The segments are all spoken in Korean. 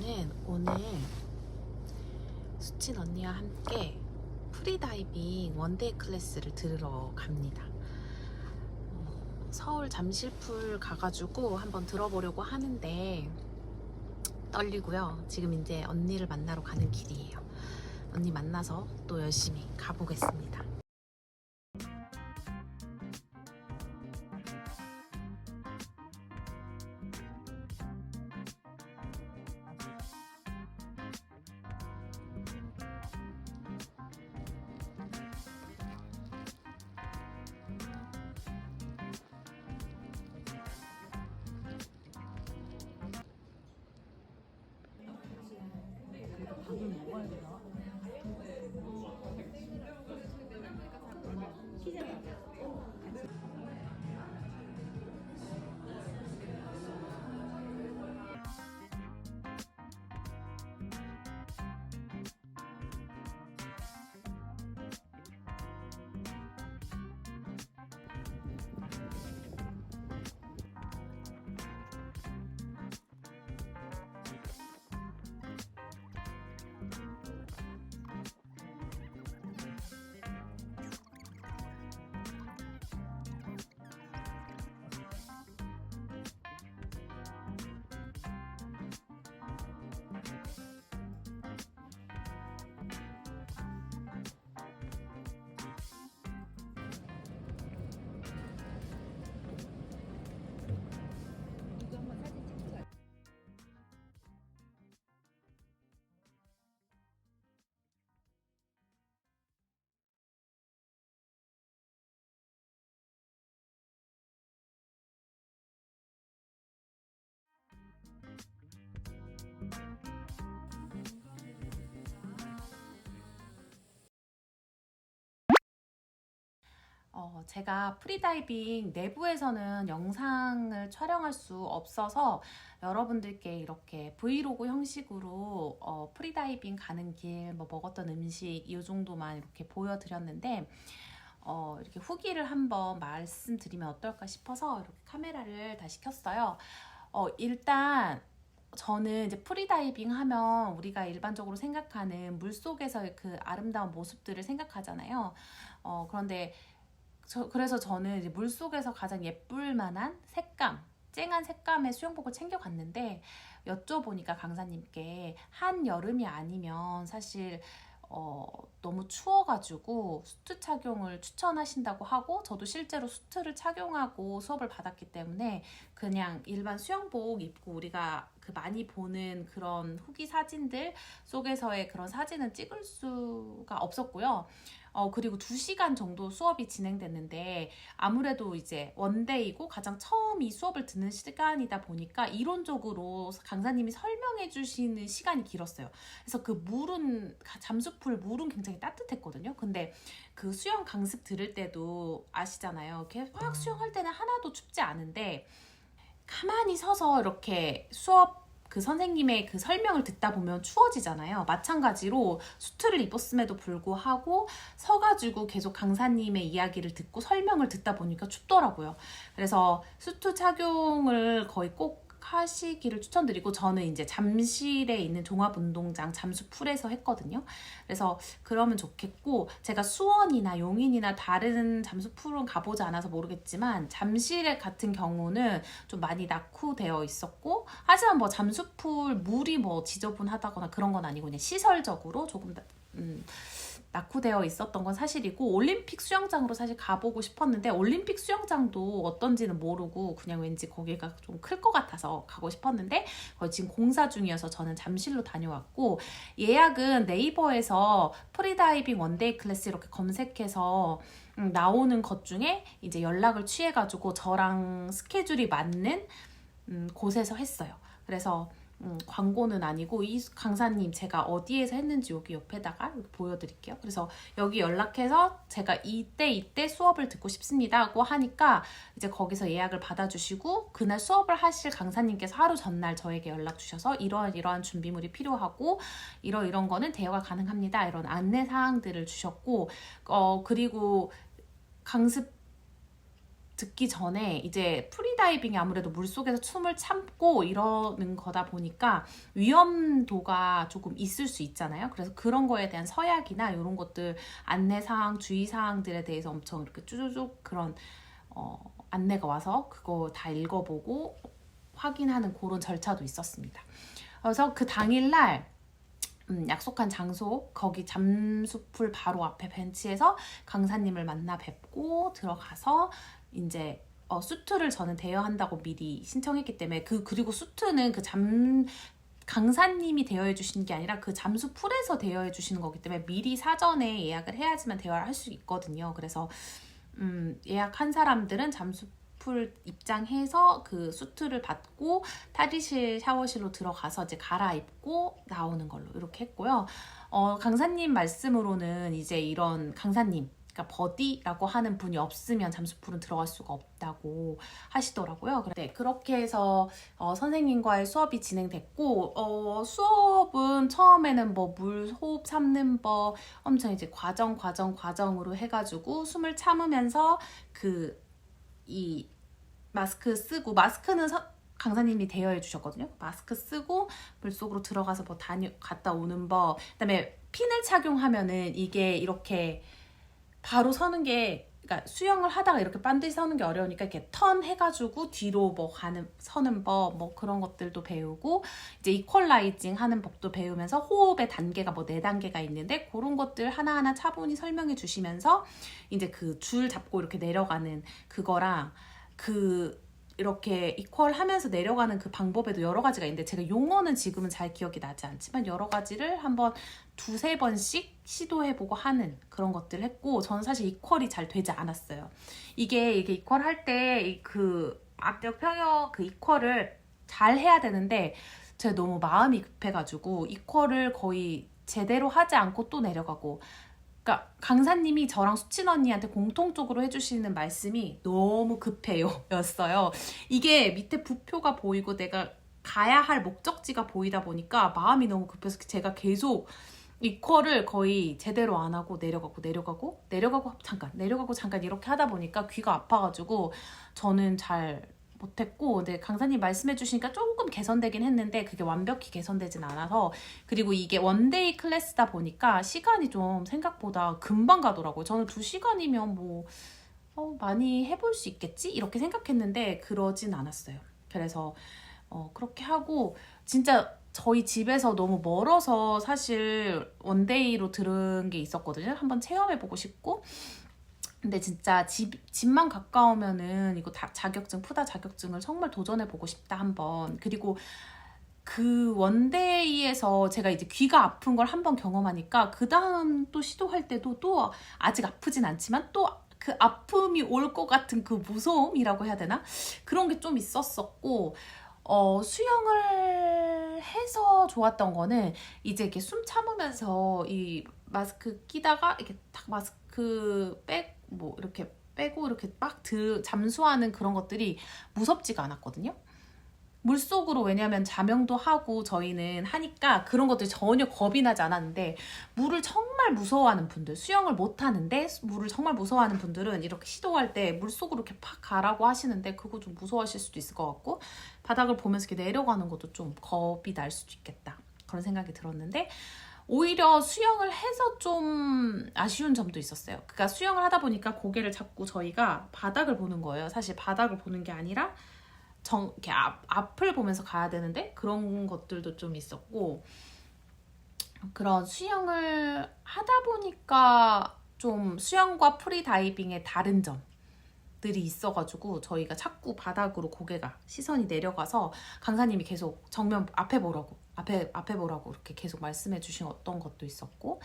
저는 오늘 수친 언니와 함께 프리다이빙 원데이 클래스를 들으러 갑니다. 서울 잠실풀 가가지고 한번 들어보려고 하는데 떨리고요. 지금 이제 언니를 만나러 가는 길이에요. 언니 만나서 또 열심히 가보겠습니다. 밥을 먹어야 되나? 제가 프리다이빙 내부에서는 영상을 촬영할 수 없어서 여러분들께 이렇게 브이로그 형식으로 프리다이빙 가는 길, 뭐 먹었던 음식 이 정도만 이렇게 보여드렸는데 이렇게 후기를 한번 말씀드리면 어떨까 싶어서 이렇게 카메라를 다시 켰어요. 일단 저는 이제 프리다이빙 하면 우리가 일반적으로 생각하는 물속에서의 그 아름다운 모습들을 생각하잖아요. 그런데 그래서 저는 이제 물속에서 가장 예쁠 만한 색감, 쨍한 색감의 수영복을 챙겨갔는데 여쭤보니까 강사님께 한여름이 아니면 사실 너무 추워가지고 수트 착용을 추천하신다고 하고, 저도 실제로 수트를 착용하고 수업을 받았기 때문에 그냥 일반 수영복 입고 우리가 그 많이 보는 그런 후기 사진들 속에서의 그런 사진은 찍을 수가 없었고요. 그리고 2시간 정도 수업이 진행됐는데 아무래도 이제 원데이고 가장 처음 이 수업을 듣는 시간이다 보니까 이론적으로 강사님이 설명해 주시는 시간이 길었어요. 그래서 그 물은, 잠수풀 물은 굉장히 따뜻했거든요. 근데 그 수영 강습 들을 때도 아시잖아요. 이렇게 막 수영할 때는 하나도 춥지 않은데 가만히 서서 이렇게 수업 그 선생님의 그 설명을 듣다 보면 추워지잖아요. 마찬가지로 수트를 입었음에도 불구하고 서가지고 계속 강사님의 이야기를 듣고 설명을 듣다 보니까 춥더라고요. 그래서 수트 착용을 거의 꼭 하시기를 추천드리고, 저는 이제 잠실에 있는 종합운동장 잠수풀에서 했거든요. 그래서 그러면 좋겠고, 제가 수원이나 용인이나 다른 잠수풀은 가보지 않아서 모르겠지만 잠실에 같은 경우는 좀 많이 낙후되어 있었고, 하지만 뭐 잠수풀 물이 뭐 지저분하다거나 그런 건 아니고 그냥 시설적으로 조금 낙후되어 있었던 건 사실이고, 올림픽 수영장으로 사실 가보고 싶었는데 올림픽 수영장도 어떤지는 모르고 그냥 왠지 거기가 좀 클 것 같아서 가고 싶었는데 거기 지금 공사 중이어서 저는 잠실로 다녀왔고, 예약은 네이버에서 프리다이빙 원데이 클래스 이렇게 검색해서 나오는 것 중에 이제 연락을 취해가지고 저랑 스케줄이 맞는 곳에서 했어요. 그래서 광고는 아니고 이 강사님 제가 어디에서 했는지 여기 옆에다가 보여드릴게요. 그래서 여기 연락해서 제가 이때 수업을 듣고 싶습니다 하고 하니까 이제 거기서 예약을 받아주시고, 그날 수업을 하실 강사님께서 하루 전날 저에게 연락 주셔서 이러한 준비물이 필요하고 이런 거는 대여가 가능합니다, 이런 안내 사항들을 주셨고, 그리고 강습 듣기 전에 이제 프리다이빙이 아무래도 물속에서 춤을 참고 이러는 거다 보니까 위험도가 조금 있을 수 있잖아요. 그래서 그런 거에 대한 서약이나 이런 것들 안내사항, 주의사항들에 대해서 엄청 이렇게 쭈쭈쭈 그런 안내가 와서 그거 다 읽어보고 확인하는 그런 절차도 있었습니다. 그래서 그 당일날 약속한 장소 거기 잠수풀 바로 앞에 벤치에서 강사님을 만나 뵙고 들어가서 이제 수트를 저는 대여한다고 미리 신청했기 때문에 그리고 수트는 강사님이 대여해 주시는 게 아니라 그 잠수풀에서 대여해 주시는 거기 때문에 미리 사전에 예약을 해야지만 대여를 할 수 있거든요. 그래서 예약한 사람들은 잠수풀 입장해서 그 수트를 받고 탈의실 샤워실로 들어가서 이제 갈아입고 나오는 걸로 이렇게 했고요. 강사님 말씀으로는 이제 이런 강사님 그러니까 버디라고 하는 분이 없으면 잠수풀은 들어갈 수가 없다고 하시더라고요. 네, 그렇게 해서 선생님과의 수업이 진행됐고 수업은 처음에는 뭐 물 호흡 참는 법 엄청 이제 과정으로 해가지고 숨을 참으면서 이 마스크 쓰고 마스크는 강사님이 대여해 주셨거든요. 마스크 쓰고 물속으로 들어가서 뭐 갔다 오는 법 그다음에 핀을 착용하면은 이게 이렇게 바로 서는 게 그러니까 수영을 하다가 이렇게 반드시 서는 게 어려우니까 이렇게 턴 해가지고 뒤로 뭐 서는 법 뭐 그런 것들도 배우고 이제 이퀄라이징 하는 법도 배우면서 호흡의 단계가 뭐 4단계가 있는데 그런 것들 하나하나 차분히 설명해 주시면서 이제 그 줄 잡고 이렇게 내려가는 그거랑 이렇게 이퀄 하면서 내려가는 그 방법에도 여러 가지가 있는데 제가 용어는 지금은 잘 기억이 나지 않지만 여러 가지를 한번 2-3번씩 시도해보고 하는 그런 것들을 했고 저는 사실 이퀄이 잘 되지 않았어요. 이게 이퀄 할 때 그 악력 평형 그 이퀄을 잘 해야 되는데 제가 너무 마음이 급해가지고 이퀄을 거의 제대로 하지 않고 또 내려가고 그러니까 강사님이 저랑 수친 언니한테 공통적으로 해주시는 말씀이 너무 급해요 였어요. 이게 밑에 부표가 보이고 내가 가야 할 목적지가 보이다 보니까 마음이 너무 급해서 제가 계속 이퀄을 거의 제대로 안 하고 내려가고 잠깐 이렇게 하다 보니까 귀가 아파가지고 저는 잘 못했고 근데 강사님 말씀해 주시니까 조금 개선되긴 했는데 그게 완벽히 개선되진 않아서 그리고 이게 원데이 클래스다 보니까 시간이 좀 생각보다 금방 가더라고요. 저는 2시간이면 뭐 많이 해볼 수 있겠지? 이렇게 생각했는데 그러진 않았어요. 그래서 그렇게 하고 진짜 저희 집에서 너무 멀어서 사실 원데이로 들은 게 있었거든요. 한번 체험해보고 싶고 근데 진짜 집만 가까우면은 이거 자격증, 푸다 자격증을 정말 도전해보고 싶다 한번. 그리고 그 원데이에서 제가 이제 귀가 아픈 걸 한번 경험하니까 그 다음 또 시도할 때도 또 아직 아프진 않지만 또 그 아픔이 올 것 같은 그 무서움이라고 해야 되나? 그런 게 좀 있었었고 수영을 해서 좋았던 거는 이제 이렇게 숨 참으면서 이 마스크 끼다가 이렇게 딱 마스크 뭐 이렇게 빼고 이렇게 막 잠수하는 그런 것들이 무섭지가 않았거든요. 물속으로 왜냐면 자명도 하고 저희는 하니까 그런 것들이 전혀 겁이 나지 않았는데 물을 정말 무서워하는 분들 수영을 못하는데 물을 정말 무서워하는 분들은 이렇게 시도할 때 물속으로 이렇게 팍 가라고 하시는데 그거 좀 무서워하실 수도 있을 것 같고 바닥을 보면서 이렇게 내려가는 것도 좀 겁이 날 수도 있겠다 그런 생각이 들었는데 오히려 수영을 해서 좀 아쉬운 점도 있었어요. 그러니까 수영을 하다 보니까 고개를 자꾸 저희가 바닥을 보는 거예요. 사실 바닥을 보는 게 아니라 이렇게 앞을 보면서 가야 되는데 그런 것들도 좀 있었고 그런 수영을 하다 보니까 좀 수영과 프리다이빙의 다른 점들이 있어가지고 저희가 자꾸 바닥으로 고개가 시선이 내려가서 강사님이 계속 정면 앞에 보라고 이렇게 계속 말씀해 주신 어떤 것도 있었고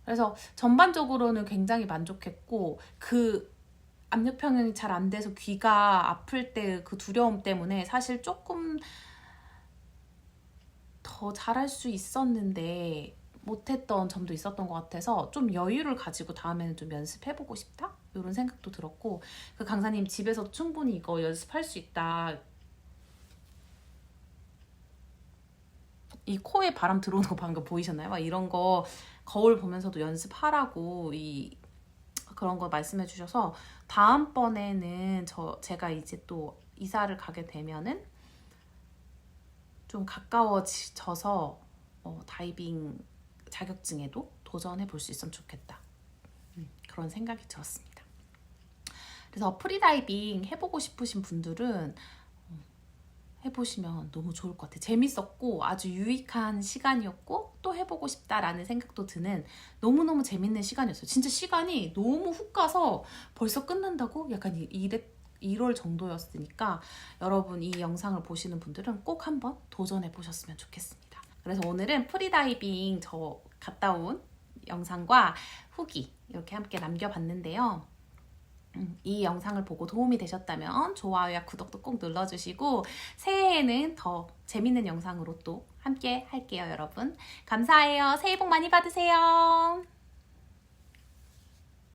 그래서 전반적으로는 굉장히 만족했고 그 압력 평형이 잘 안 돼서 귀가 아플 때 그 두려움 때문에 사실 조금 더 잘할 수 있었는데 못했던 점도 있었던 것 같아서 좀 여유를 가지고 다음에는 좀 연습해보고 싶다? 이런 생각도 들었고 그 강사님 집에서 충분히 이거 연습할 수 있다. 이 코에 바람 들어오는 거 방금 보이셨나요? 막 이런 거 거울 보면서도 연습하라고 그런 거 말씀해 주셔서 다음번에는 제가 이제 또 이사를 가게 되면은 좀 가까워져서 다이빙 자격증에도 도전해 볼 수 있으면 좋겠다. 그런 생각이 들었습니다. 그래서 프리다이빙 해보고 싶으신 분들은 해보시면 너무 좋을 것 같아요. 재밌었고 아주 유익한 시간이었고 또 해보고 싶다라는 생각도 드는 너무너무 재밌는 시간이었어요. 진짜 시간이 너무 훅 가서 벌써 끝난다고? 약간 이럴 정도였으니까 여러분 이 영상을 보시는 분들은 꼭 한번 도전해 보셨으면 좋겠습니다. 그래서 오늘은 프리다이빙 저 갔다 온 영상과 후기 이렇게 함께 남겨봤는데요. 이 영상을 보고 도움이 되셨다면 좋아요와 구독도 꼭 눌러주시고 새해에는 더 재밌는 영상으로 또 함께 할게요, 여러분. 감사해요. 새해 복 많이 받으세요.